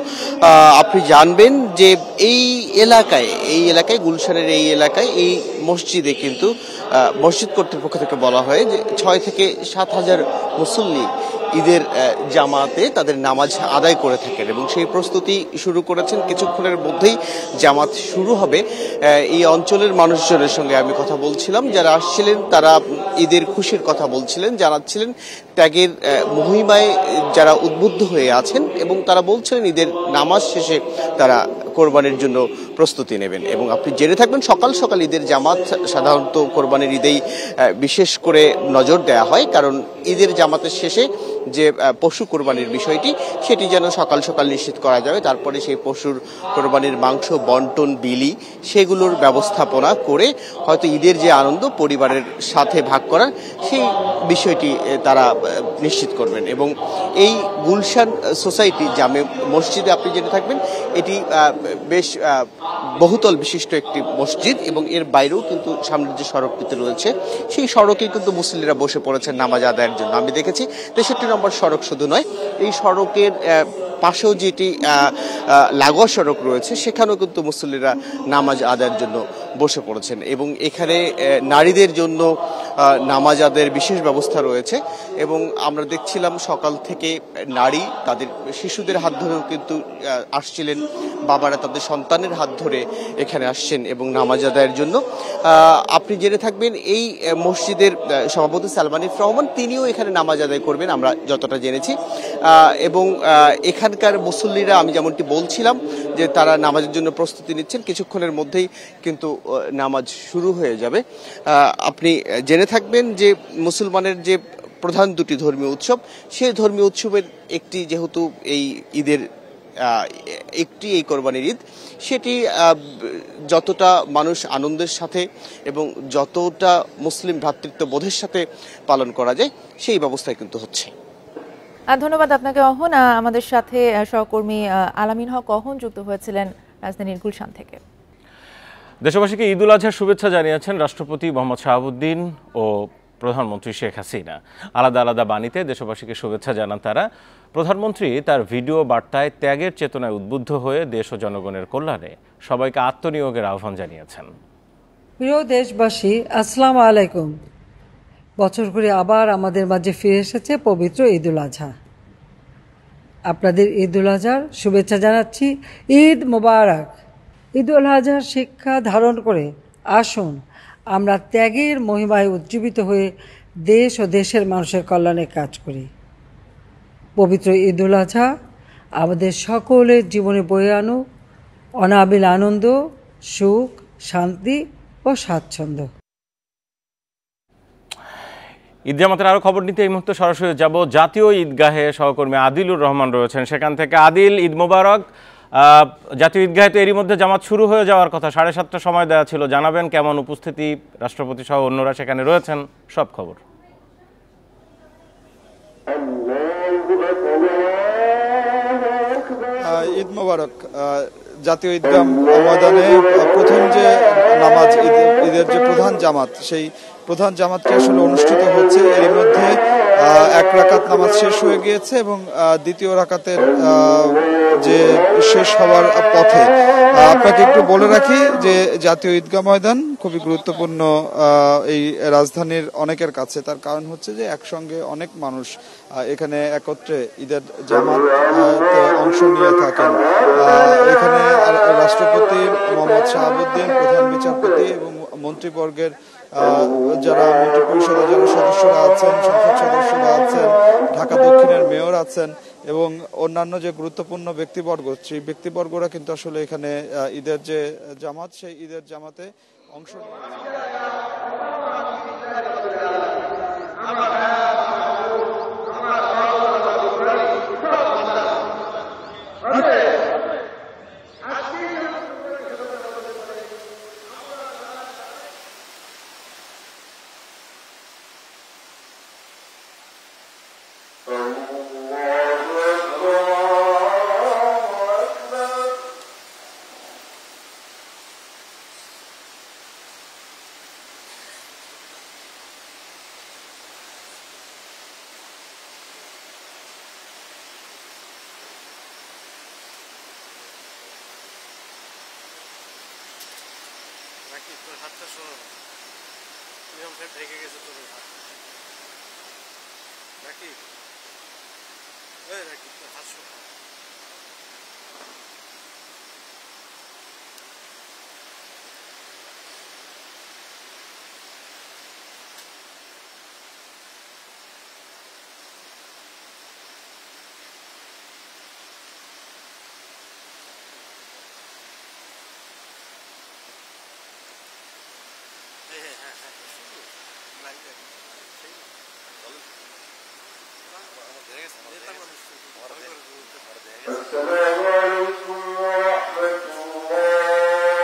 আপনি জানবেন যে এই এলাকায় গুলশানের এই এলাকায় এই মসজিদে কিন্তু মসজিদ কর্তৃপক্ষ থেকে বলা হয় যে 6 থেকে 7 হাজার মুসল্লি ঈদের জামাতে তাদের নামাজ আদায় করে থাকেন এবং সেই প্রস্তুতি শুরু করেছেন। কিছুক্ষণের মধ্যেই জামাত শুরু হবে। এই অঞ্চলের মানুষজনের সঙ্গে আমি কথা বলছিলাম, যারা আসছিলেন তারা ঈদের খুশির কথা বলছিলেন, জানাচ্ছিলেন ত্যাগের মহিমায় যারা উদ্বুদ্ধ হয়ে আছেন এবং তারা বলছিলেন ঈদের নামাজ শেষে তারা কোরবানির জন্য প্রস্তুতি নেবেন। এবং আপনি জেনে থাকবেন সকাল সকাল ঈদের জামাত সাধারণত কোরবানির ঈদেই বিশেষ করে নজর দেওয়া হয়, কারণ ঈদের জামাতের শেষে যে পশু কোরবানির বিষয়টি সেটি যেন সকাল সকাল নিশ্চিত করা যাবে, তারপরে সেই পশুর কোরবানির মাংস বন্টন বিলি সেগুলোর ব্যবস্থাপনা করে হয়তো ঈদের যে আনন্দ পরিবারের সাথে ভাগ করার সেই বিষয়টি তারা নিশ্চিত করবেন। এবং এই গুলশান সোসাইটি জামে মসজিদে আপনি জেনে থাকবেন এটি বেশ বহুতল বিশিষ্ট একটি মসজিদ এবং এর বাইরেও কিন্তু সামনের যে সড়কটিতে রয়েছে সেই সড়কে কিন্তু মুসল্লিরা বসে পড়েছেন নামাজ আদায়ের জন্য। আমি দেখেছি 63 নম্বর সড়ক শুধু নয়, এই সড়কের পাশেও যেটি লাগোয়া সড়ক রয়েছে সেখানেও কিন্তু মুসল্লিরা নামাজ আদায়ের জন্য বসে পড়েছেন এবং এখানে নারীদের জন্য নামাজ আদায়ের বিশেষ ব্যবস্থা রয়েছে। এবং আমরা দেখছিলাম সকাল থেকে নারী তাদের শিশুদের হাত ধরেও কিন্তু আসছিলেন, বাবারা তাদের সন্তানের হাত ধরে এখানে আসছেন এবং নামাজ আদায়ের জন্য। আপনি জেনে থাকবেন এই মসজিদের সভাপতি সালমান ইফ রহমান তিনিও এখানে নামাজ আদায় করবেন আমরা যতটা জেনেছি। এবং এখানকার মুসল্লিরা আমি যেমনটি বলছিলাম যে তারা নামাজের জন্য প্রস্তুতি নিচ্ছেন, কিছুক্ষণের মধ্যেই কিন্তু নামাজ শুরু হয়ে যাবে। আপনি জেনে থাকবেন যে মুসলমানের যে প্রধান দুটি ধর্মীয় উৎসব, সেই ধর্মীয় উৎসবের একটি যেহেতু এই ঈদের এই কোরবানির ঈদ, সেটি যতটা মানুষ আনন্দের সাথে এবং যতটা মুসলিম ভ্রাতৃত্ববোধের সাথে পালন করা যায় সেই ব্যবস্থায় কিন্তু হচ্ছে। ধন্যবাদ আপনাকে অহন। আমাদের সাথে সহকর্মী আলামিন হক অহন যুক্ত হয়েছিলেন রাজধানীর গুলশান থেকে। দেশবাসীকে ঈদ উল আজহার শুভেচ্ছা জানিয়েছেন রাষ্ট্রপতি মোহাম্মদ শাহাবুদ্দিন ও প্রধানমন্ত্রী শেখ হাসিনা। আলাদা আলাদা বাণীতে দেশবাসীকে শুভেচ্ছা জানান তারা। প্রধানমন্ত্রী তার ভিডিও বার্তায় ত্যাগের চেতনায় উদ্বুদ্ধ হয়ে দেশ ও জনগণের কল্যাণে সবাইকে আত্মনিয়োগের আহ্বান জানিয়েছেন। প্রিয় দেশবাসী, আসসালামু আলাইকুম। বছর ঘুরে আবার আমাদের মাঝে ফিরে এসেছে পবিত্র ঈদ উল আজহা। আপনাদের ঈদ উল আজহার শুভেচ্ছা জানাচ্ছি। ঈদ মোবারক। ঈদ উল আজহার শিক্ষা ধারণ করে আসুন আমরা ত্যাগের মহিমায় উজ্জীবিত হয়ে দেশ ও দেশের মানুষের কল্যাণে কাজ করি। পবিত্র ঈদ উল আজহা আমাদের সকলের জীবনে বয়ে আনুক অনাবিল আনন্দ, সুখ, শান্তি ও স্বাচ্ছন্দ্য। ঈদ জামাতের আরো খবর নিতে এই মুহূর্তে সরাসরি যাব জাতীয় ঈদগাহে। সহকর্মী আদিলুর রহমান রয়েছেন সেখান থেকে। আদিল, ঈদ মোবারক। জাতীয় ঈদগাহে তো এরই মধ্যে জামাত শুরু হয়ে যাওয়ার কথা, 7:30 সময় দেওয়া ছিল। জানাবেন কেমন উপস্থিতি, রাষ্ট্রপতি সহ অন্যরা সেখানে রয়েছেন, সব খবর। ঈদ মোবারক। জাতীয় ঈদগাহ ময়দানে প্রথম যে নামাজ, ঈদের যে প্রধান জামাত, সেই প্রধান জামাতটি আসলে অনুষ্ঠিত হচ্ছে। এর মধ্যে এক রাকাত নামাজ শেষ হয়ে গিয়েছে এবং দ্বিতীয় রাকাতের যে শেষ হওয়ার পথে। আপনাকে একটু বলে রাখি যে জাতীয় ঈদগাহ ময়দান খুবই গুরুত্বপূর্ণ এই রাজধানীর অনেকের কাছে। তার কারণ হচ্ছে যে একসঙ্গে অনেক মানুষ এখানে একত্রে ঈদের জামাত অংশ নিয়ে থাকেন। এখানে রাষ্ট্রপতি মোহাম্মদ শাহাবুদ্দিন, প্রধান বিচারপতি এবং মন্ত্রীবর্গের যারা মন্ত্রী পরিষদের যারা সদস্যরা আছেন, সংসদ সদস্যরা আছেন, ঢাকা দক্ষিণের মেয়র আছেন এবং অন্যান্য যে গুরুত্বপূর্ণ ব্যক্তিবর্গ, সেই ব্যক্তিবর্গরা কিন্তু আসলে এখানে ঈদের যে জামাত, সেই ঈদের জামাতে অংশ السلام عليكم ورحمة الله. السلام عليكم ورحمة الله.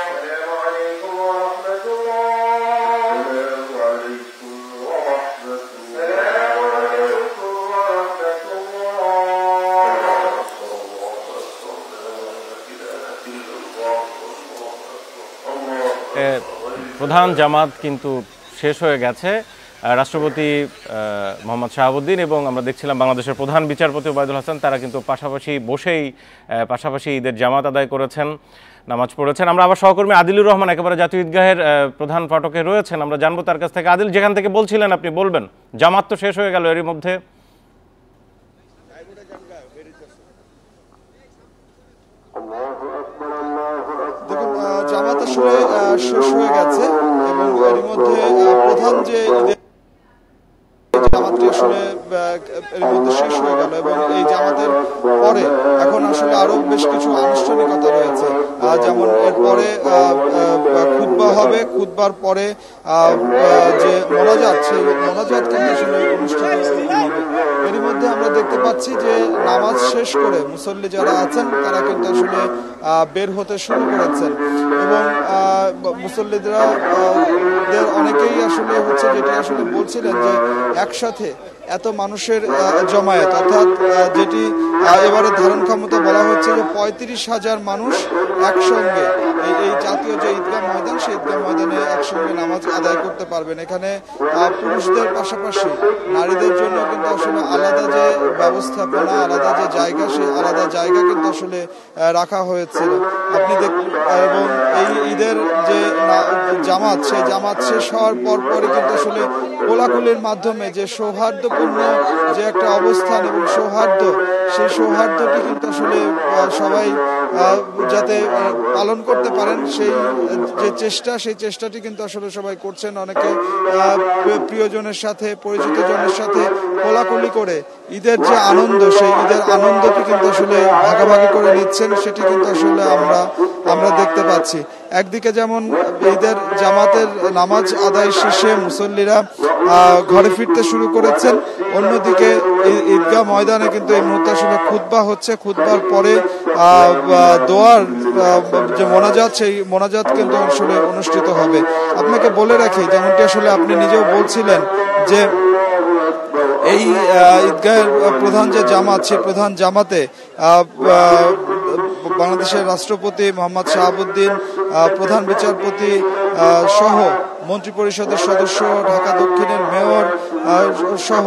السلام عليكم ورحمة الله. السلام عليكم ورحمة الله. প্রধান জামাত কিন্তু শেষ হয়ে গেছে। রাষ্ট্রপতি মোহাম্মদ শাহাবুদ্দিন এবং আমরা দেখছিলাম বাংলাদেশের প্রধান বিচারপতি ওবায়দুল হাসান, তারা কিন্তু পাশাপাশি ঈদের জামাত আদায় করেছেন, নামাজ পড়েছেন। আমরা আবার সহকর্মী আদিলুর রহমান একেবারে জাতীয় ঈদগাহের প্রধান ফটকে রয়েছেন, আমরা জানবো তার কাছ থেকে। আদিল, যেখান থেকে বলছিলেন আপনি বলবেন, জামাত তো শেষ হয়ে গেল এরই মধ্যে। দেখুন, জামাত আসলে শেষ হয়ে গেছে এবং এর মধ্যে প্রধান যে জামাতটি আসলে এর মধ্যে শেষ হয়ে গেল এবং এই জামাতের পরে এখন আসলে আরো বেশ কিছু আনুষ্ঠানিকতা রয়েছে, যেমন এরপরে খুতবা হবে, খুতবার পরে যে মোনাজাত, সেই মোনাজাত কিন্তু আসলে অনুষ্ঠিত হবে। এরই মধ্যে আমরা দেখতে পাচ্ছি যে নামাজ শেষ করে মুসল্লি যারা আছেন তারা কিন্তু আসলে বের হতে শুরু করেছেন এবং মুসল্লিদের অনেকেই আসলে হচ্ছে যেটা আসলে বলছিলেন যে একসাথে এত মানুষের জমায়েত, অর্থাৎ যেটি এবারে ধারণ ক্ষমতা বলা হচ্ছে যে 35,000 মানুষ একসঙ্গে এই জাতীয় যে ঈদগাহ ময়দান, সেই ঈদগাহ ময়দানে একসঙ্গে নামাজ আদায় করতে পারবেন। এখানে পুরুষদের পাশাপাশি নারীদের জন্য কিন্তু আসলে আলাদা যে ব্যবস্থাপনা, আলাদা যে জায়গা, সেই আলাদা জায়গা কিন্তু আসলে রাখা হয়েছিল। আপনি এবং এই ঈদের যে জামাত, সেই জামাত শেষ হওয়ার পরপরই কিন্তু আসলে কোলাকুলির মাধ্যমে যে সৌহার্দ্যপূর্ণ যে একটা অবস্থান এবং সৌহার্দ্য, সেই সৌহার্দ্যটি কিন্তু আসলে সবাই যাতে পালন করতে পারেন সেই যে চেষ্টা, সেই চেষ্টাটি কিন্তু আসলে সবাই করছেন। অনেকে প্রিয়জনের সাথে, পরিচিত জনের সাথে কোলাকুলি করে ঈদের যে আনন্দ, সেই ঈদের আনন্দটি কিন্তু আসলে ভাগাভাগি করে নিচ্ছেন, সেটি কিন্তু আসলে আমরা দেখতে পাচ্ছি। একদিকে যেমন ঈদের জামাতের নামাজ আদায় শেষে মুসল্লিরা ঘরে ফিরতে শুরু করেছেন, অন্যদিকে ঈদগাহ ময়দানে কিন্তু এই মুহূর্তে আসলে খুতবা হচ্ছে। খুতবার পরে দোয়ার যে মোনাজাত, সেই মোনাজাত কিন্তু আসলে অনুষ্ঠিত হবে। আপনাকে বলে রাখি, যেমনটি আসলে আপনি নিজেও বলছিলেন যে এই ঈদগাহের প্রধান যে জামাত, সেই প্রধান জামাতে বাংলাদেশের রাষ্ট্রপতি মোহাম্মদ শাহাবুদ্দিন, প্রধান বিচারপতি সহ মন্ত্রী পরিষদের সদস্য, ঢাকা দক্ষিণের মেয়র সহ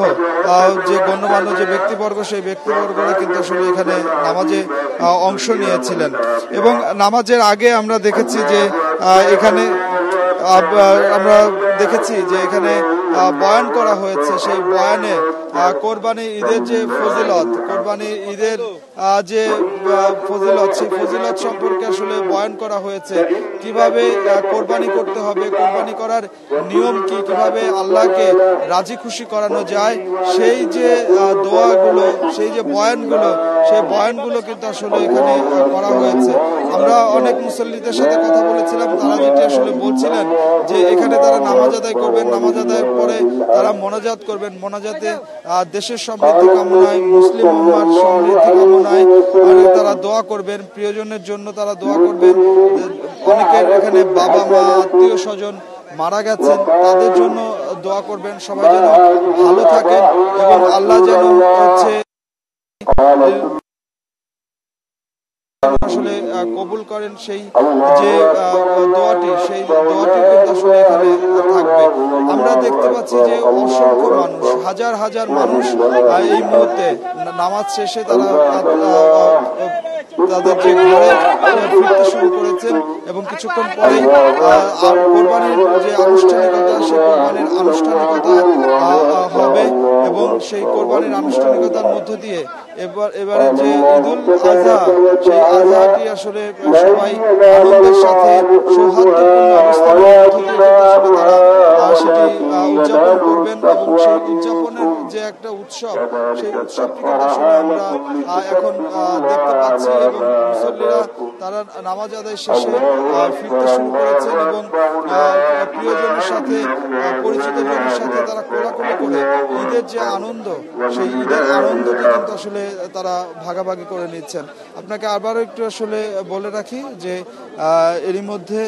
যে গণ্যমান্য যে ব্যক্তিবর্গ, সেই ব্যক্তিবর্গরা কিন্তু আসলে এখানে নামাজে অংশ নিয়েছিলেন। এবং নামাজের আগে আমরা দেখেছি যে এখানে বয়ান করা হয়েছে। সেই বয়ানে কোরবানি ঈদের যে ফজিলত, কোরবানি ঈদের যে ফজিলত, সেই ফজিলত সম্পর্কে আসলে বয়ান করা হয়েছে। কিভাবে কোরবানি করতে হবে, কোরবানি করার নিয়ম কি, কিভাবে আল্লাহকে রাজি খুশি করানো যায়, সেই যে দোয়াগুলো, সেই যে বয়ানগুলো, সেই বয়ানগুলো কিন্তু আসলে এখানে করা হয়েছে। আমরা অনেক মুসল্লিদের সাথে কথা বলেছিলাম, তারা যেটি আসলে বলছিলেন যে এখানে তারা নামাজ আদায় করবেন, নামাজ আদায়ের পরে তারা মোনাজাত করবেন, মোনাজাতে দেশের সমৃদ্ধি কামনায়, মুসলিম উম্মার সমৃদ্ধি কামনায় তারা দোয়া করবেন, প্রিয়জনের জন্য তারা দোয়া করবেন। অনেকের এখানে বাবা মা, আত্মীয় স্বজন মারা গেছেন, তাদের জন্য দোয়া করবেন, সবাই যেন ভালো থাকেন এবং আল্লাহ যেন হচ্ছে আসলে কবুল করেন সেই যে দোয়াটি, সেই দোয়াটি কিন্তু আসলে এখানে থাকবে। আমরা দেখতে পাচ্ছি যে অসংখ্য মানুষ, হাজার হাজার মানুষ এই মুহূর্তে নামাজ শেষে তারা তাদের যে ঘরে ফিরতে শুরু করেছেন এবং কিছুক্ষণ পরেই কোরবানির যে আনুষ্ঠানিকতা, সেই কোরবানির আনুষ্ঠানিকতা হবে এবং সেই কোরবানির আনুষ্ঠানিকতার মধ্য দিয়ে এবারে যে ঈদুল আজহা, সেই আজহাটি আসলে সবাই আনন্দের সাথে সৌহার্দ্যপূর্ণ অবস্থানের মধ্য দিয়ে আসলে তারা সেটি উদযাপন করবেন এবং সেই উদযাপনের যে একটা উৎসব, সেই উৎসবটি কিন্তু আসলে আমরা এখন দেখতে পাচ্ছি এবং মুসল্লিরা তারা নামাজ আদায় শেষে ফিরতে শুরু করেছেন এবং প্রিয়জনের সাথে, পরিচিত জনের সাথে তারা কোলাকুলি করে ঈদের যে আনন্দ, সেই ঈদের আনন্দটি কিন্তু আসলে তারা ভাগাভাগি করে নিচ্ছেন। আপনাকে আবারও একটু আসলে বলে রাখি যে এরই মধ্যে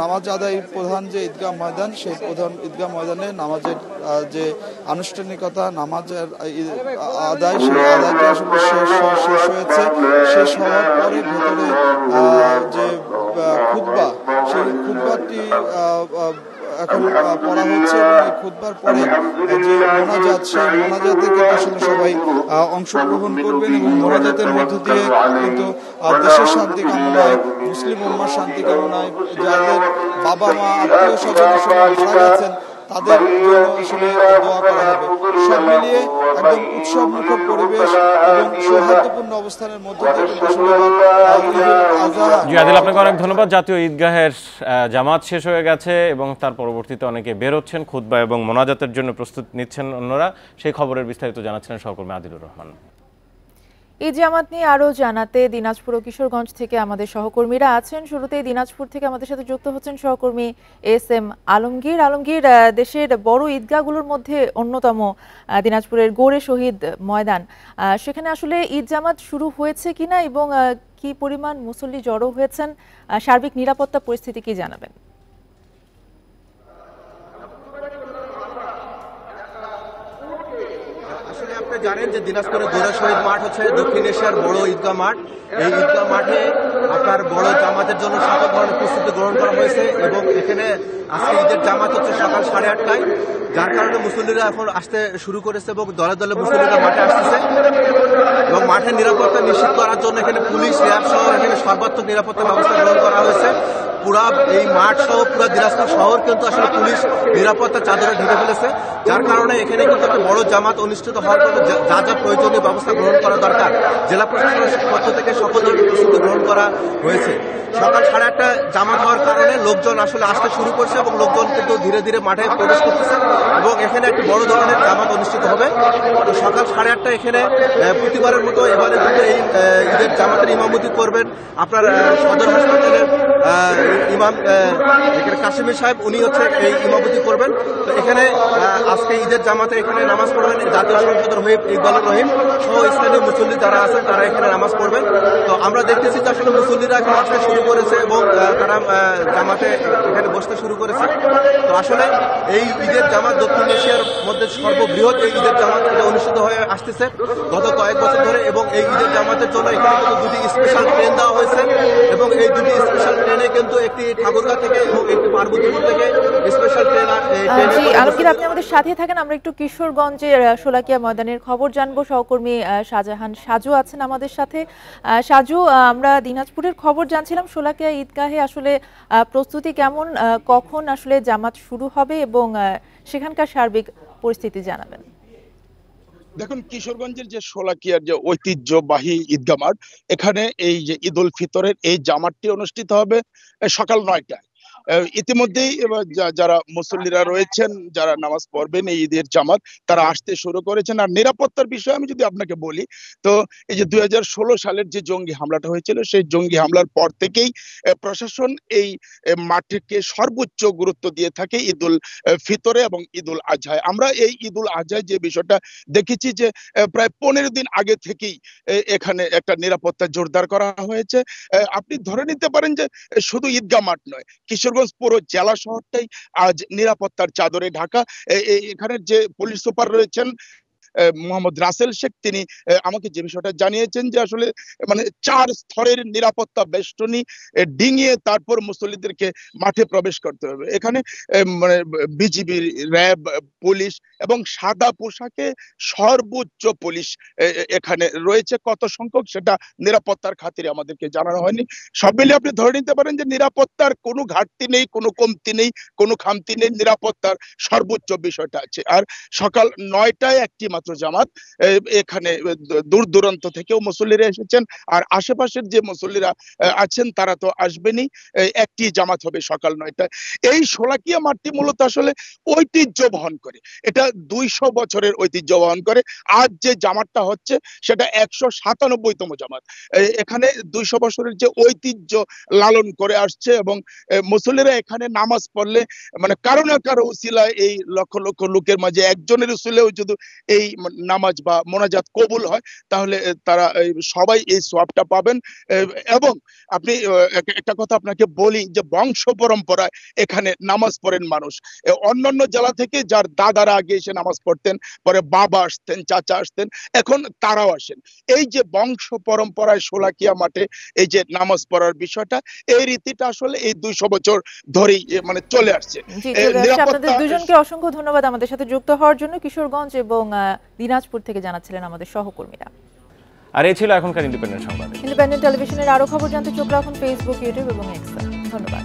নামাজ আদায় প্রধান যে ঈদগাহ ময়দান, সেই প্রধান ঈদগাহ ময়দানে নামাজের যে আনুষ্ঠানিকতা, নামাজের আদায়, সেই আদায়টি আসলে শেষ হয়েছে। শেষ হওয়ার পরে ভেতরে যে খুতবা, সেই খুতবাটি এখন পড়া হচ্ছে এবং এই খুতবার পরে যে মোনাজাত, সেই মোনাজাতে কিন্তু আসলে সবাই অংশগ্রহণ করবেন এবং মোনাজাতের মধ্য দিয়ে কিন্তু দেশের শান্তি কামনায়, মুসলিম উম্মার শান্তি কামনায়, যাদের বাবা মা, আত্মীয় স্বজন আসলে মারা গেছেন, তাদের জন্য আসলে দোয়া করা হবে। সব মিলিয়ে একদম উৎসব মুখর পরিবেশ এবং সৌহার্দ্যপূর্ণ অবস্থানের মধ্যে দিয়ে কিন্তু আসলে জি আদিল, আপনাকে অনেক ধন্যবাদ। জাতীয় ঈদগাহের জামাত শেষ হয়ে গেছে এবং তার পরবর্তীতে অনেকে বেরোচ্ছেন খুতবা এবং মোনাজাতের জন্য প্রস্তুত নিচ্ছেন অন্যরা। সেই খবরের বিস্তারিত জানাচ্ছিলেন সহকর্মী আদিলুর রহমান। ঈদ জামাত নিয়ে আরো জানাতে দিনাজপুর ও কিশোরগঞ্জ থেকে আমাদের সহকর্মীরা আছেন। শুরুতেই দিনাজপুর থেকে আমাদের সাথে যুক্ত হচ্ছেন সহকর্মী এস.এম. আলমগীর। আলমগীর, দেশের বড় ঈদগাহগুলোর মধ্যে অন্যতম দিনাজপুরের গৌড়ে শহীদ ময়দান, সেখানে আসলে ঈদ জামাত শুরু হয়েছে কিনা এবং কি পরিমাণ মুসল্লি জড়ো হয়েছেন, সার্বিক নিরাপত্তা পরিস্থিতি কি জানাবেন? আপনি জানেন যে দিনাজপুরের গৌড়ে শহীদ মাঠ হচ্ছে দক্ষিণ এশিয়ার বড় ঈদগাহ মাঠ। এই ঈদগাহ মাঠে আপনার বড় জামাতের জন্য সকল ধরনের প্রস্তুতি গ্রহণ করা হয়েছে এবং এখানে আজকে ঈদের জামাত হচ্ছে সকাল 8:30টায়, যার কারণে মুসল্লিরা এখন আসতে শুরু করেছে এবং দলে দলে মুসল্লিরা মাঠে আসতেছে এবং মাঠের নিরাপত্তা নিশ্চিত করার জন্য এখানে পুলিশ, র্যাব সহ এখানে সর্বাত্মক নিরাপত্তা ব্যবস্থা গ্রহণ করা হয়েছে। পুরা এই মাঠ সহ পুরা দিনাজপুর শহর কিন্তু আসলে পুলিশ নিরাপত্তা চাদরে ঢেকে ফেলেছে, যার কারণে এখানে কিন্তু একটা বড় জামাত অনুষ্ঠিত হওয়ার জন্য যা যা প্রয়োজনীয় ব্যবস্থা গ্রহণ করা দরকার জেলা প্রশাসনের পক্ষ থেকে সকল ধরনের প্রস্তুতি গ্রহণ করা হয়েছে। সকাল 8:30 জামাত হওয়ার কারণে লোকজন আসলে আসতে শুরু করছে এবং লোকজন কিন্তু ধীরে ধীরে মাঠে প্রবেশ করতেছে এবং এখানে একটি বড় ধরনের জামাত অনুষ্ঠিত হবে। তো সকাল 8:30 এখানে প্রতিবারের মতো এবারে কিন্তু এই ঈদের জামাতের ইমামতি করবেন আপনার সদর হাসপাতালের ইমাম এখানে কাশিমি সাহেব, উনি হচ্ছে এই ইমামতি করবেন। তো এখানে আজকে ঈদের জামাতে এখানে নামাজ পড়বেন জাতীয় সংসদের হুইপ ইকবালুর রহিম সহ স্থানীয় মুসল্লি যারা আছেন তারা এখানে নামাজ পড়বেন। তো আমরা দেখতেছি যে আসলে মুসল্লিরা এখন আসতে শুরু করেছে এবং তারা জামাতে এখানে বসতে শুরু করেছে। তো আসলে এই ঈদের জামাত দক্ষিণ এশিয়ার মধ্যে সর্ববৃহৎ এই ঈদের জামাত এটা অনুষ্ঠিত হয়ে আসতেছে গত কয়েক বছর ধরে এবং এই ঈদের জামাতের জন্য এখানে কিন্তু দুটি স্পেশাল ট্রেন দেওয়া হয়েছে এবং এই দুটি স্পেশাল ট্রেনে কিন্তু একটি ঠাকুরগাঁ থেকে এবং একটি পার্বতীপুর থেকে স্পেশাল ট্রেন। জি আলমগীর, আপনি আমাদের সাথে থাকেন। আমরা একটু কিশোরগঞ্জের শোলাকিয়া ময়দানের খবর জানবো। সহকর্মী শাহজাহান সাজু আছেন আমাদের সাথে। সাজু, আমরা দিনাজপুরের খবর জানছিলাম, শোলাকিয়া ঈদগাহে আসলে প্রস্তুতি কেমন, কখন আসলে জামাত শুরু হবে এবং সেখানকার সার্বিক পরিস্থিতি জানাবেন। দেখুন, কিশোরগঞ্জের যে শোলাকিয়ার যে ঐতিহ্যবাহী ঈদগাহ মাঠ, এখানে এই যে ঈদ উল ফিতরের এই জামাতটি অনুষ্ঠিত হবে সকাল 9টায়। ইতিমধ্যেই যারা মুসল্লিরা রয়েছেন, যারা নামাজ পড়বেন এই ঈদের জামাত, তারা আসতে শুরু করেছেন। আর নিরাপত্তার বিষয়ে আমি যদি আপনাকে বলি, তো এই যে 2016 সালের যে জঙ্গি হামলাটা হয়েছিল, সেই জঙ্গি হামলার পর থেকেই প্রশাসন এই মাঠকে সর্বোচ্চ গুরুত্ব দিয়ে থাকে ঈদ উল ফিতরে এবং ঈদ উল আজহায়। আমরা এই ঈদ উল আজহায় যে বিষয়টা দেখেছি যে প্রায় 15 দিন আগে থেকেই এখানে একটা নিরাপত্তা জোরদার করা হয়েছে। আপনি ধরে নিতে পারেন যে শুধু ঈদগাহ মাঠ নয়, কিশোরগঞ্জ পুরো জেলা শহরটাই আজ নিরাপত্তার চাদরে ঢাকা। এখানের যে পুলিশ সুপার রয়েছেন মোহাম্মদ রাসেল শেখ, তিনি আমাকে যে বিষয়টা জানিয়েছেন যে আসলে মানে 4 স্তরের নিরাপত্তা বেষ্টনী ডিঙিয়ে তারপর মুসল্লিদেরকে মাঠে প্রবেশ করতে হবে। এখানে মানে বিজিবি, র্যাব, পুলিশ এবং সাদা পোশাকে সর্বোচ্চ পুলিশ এখানে রয়েছে। কত সংখ্যক সেটা নিরাপত্তার খাতিরে আমাদেরকে জানানো হয়নি। সব মিলিয়ে আপনি ধরে নিতে পারেন যে নিরাপত্তার কোনো ঘাটতি নেই, কোনো কমতি নেই, কোনো খামতি নেই, নিরাপত্তার সর্বোচ্চ বিষয়টা আছে। আর সকাল 9টায় একটি জামাত, এখানে দূর দূরান্ত থেকেও মুসল্লিরা এসেছেন আর আশেপাশের যে মুসল্লিরা আছেন তারা তো আসবেনই। একটি জামাত হবে সকাল 9টায়। এই শোলাকিয়া মাঠটি মূলত আসলে ঐতিহ্য বহন করে, এটা 200 বছরের ঐতিহ্য বহন করে। আজ যে জামাতটা হচ্ছে সেটা 197তম জামাত। এখানে 200 বছরের যে ঐতিহ্য লালন করে আসছে এবং মুসল্লিরা এখানে নামাজ পড়লে মানে কারো না কারো উসিলায় এই লক্ষ লক্ষ লোকের মাঝে একজনের উসিলেও যদি এই নামাজ বা মোনাজাত কবুল হয় তাহলে তারা সবাই এই সওয়াবটা পাবেন। এবং আপনি একটা কথা আপনাকে বলি যে বংশ পরম্পরায় এখানে নামাজ পড়েন মানুষ। অন্যান্য জেলা থেকে যার দাদারা আগে এসে নামাজ পড়তেন, পরে বাবা আসতেন, চাচা আসতেন, এখন তারাও আসেন। এই যে বংশ পরম্পরায় শোলাকিয়া মাঠে এই যে নামাজ পড়ার বিষয়টা, এই রীতিটা আসলে এই 200 বছর ধরেই মানে চলে আসছে। আপনাদের দুজনকে অসংখ্য ধন্যবাদ আমাদের সাথে যুক্ত হওয়ার জন্য। কিশোরগঞ্জ এবং দিনাজপুর থেকে জানাচ্ছিলেন আমাদের সহকর্মীরা। আর এই ছিল এখনকার ইন্ডিপেন্ডেন্ট সংবাদ। ইন্ডিপেন্ডেন্ট টেলিভিশনের আরো খবর জানতে চোখ রাখুন ফেসবুক, ইউটিউব এবং এক্সে। ধন্যবাদ।